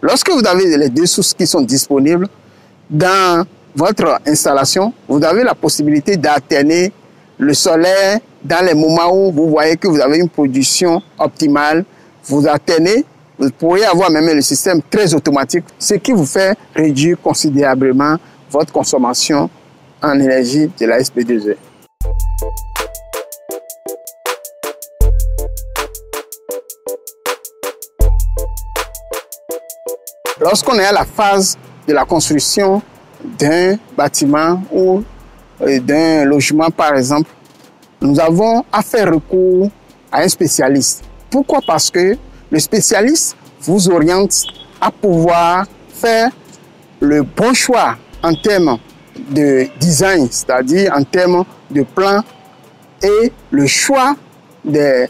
Lorsque vous avez les deux sources qui sont disponibles dans votre installation, vous avez la possibilité d'alterner le solaire dans les moments où vous voyez que vous avez une production optimale. Vous alternez, vous pourriez avoir même le système très automatique, ce qui vous fait réduire considérablement votre consommation en énergie de la SB2E. Lorsqu'on est à la phase de la construction d'un bâtiment ou d'un logement, par exemple, nous avons à faire recours à un spécialiste. Pourquoi? Parce que le spécialiste vous oriente à pouvoir faire le bon choix en termes de design, c'est-à-dire en termes de plan et le choix des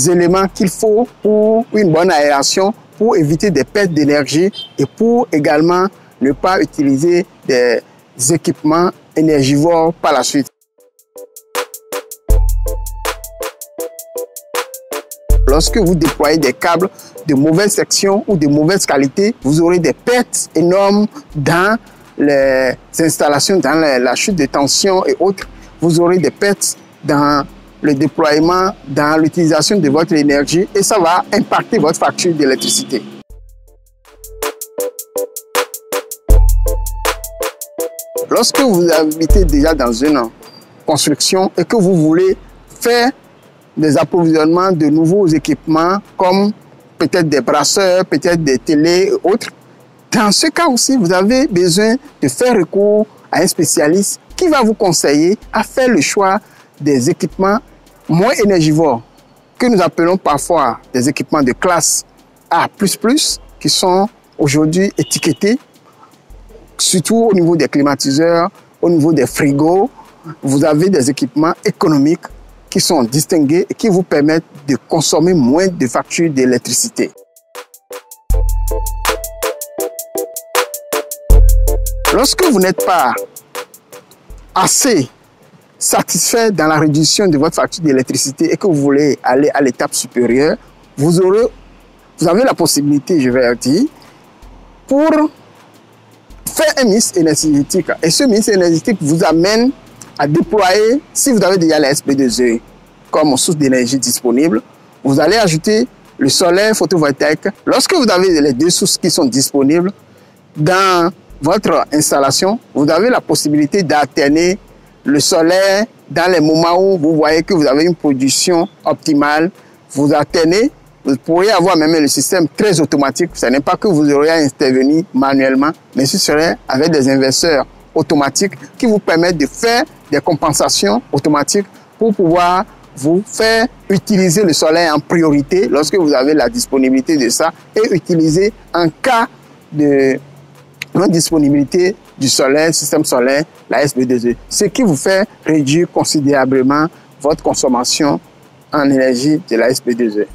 éléments qu'il faut pour une bonne aération, pour éviter des pertes d'énergie et pour également ne pas utiliser des équipements énergivores par la suite. Lorsque vous déployez des câbles de mauvaise section ou de mauvaise qualité, vous aurez des pertes énormes dans les installations, dans la chute de tension et autres. Vous aurez des pertes dans le déploiement, dans l'utilisation de votre énergie et ça va impacter votre facture d'électricité. Lorsque vous habitez déjà dans une construction et que vous voulez faire des approvisionnements de nouveaux équipements comme peut-être des brasseurs, peut-être des télés et autres, dans ce cas aussi, vous avez besoin de faire recours à un spécialiste qui va vous conseiller à faire le choix des équipements moins énergivores, que nous appelons parfois des équipements de classe A++, qui sont aujourd'hui étiquetés, surtout au niveau des climatiseurs, au niveau des frigos. Vous avez des équipements économiques qui sont distingués et qui vous permettent de consommer moins de factures d'électricité. Lorsque vous n'êtes pas assez satisfait dans la réduction de votre facture d'électricité et que vous voulez aller à l'étape supérieure, vous avez la possibilité, je vais dire, pour faire un mix énergétique. Et ce mix énergétique vous amène à déployer, si vous avez déjà la SB2E comme source d'énergie disponible, vous allez ajouter le solaire photovoltaïque. Lorsque vous avez les deux sources qui sont disponibles dans votre installation, vous avez la possibilité d'alterner le solaire dans les moments où vous voyez que vous avez une production optimale. Vous alternez, vous pourriez avoir même le système très automatique. Ce n'est pas que vous aurez à intervenir manuellement, mais ce serait avec des inverseurs automatiques qui vous permettent de faire des compensations automatiques pour pouvoir vous faire utiliser le solaire en priorité lorsque vous avez la disponibilité de ça et utiliser en cas de non-disponibilité du solaire, système solaire, la SB2E, ce qui vous fait réduire considérablement votre consommation en énergie de la SB2E.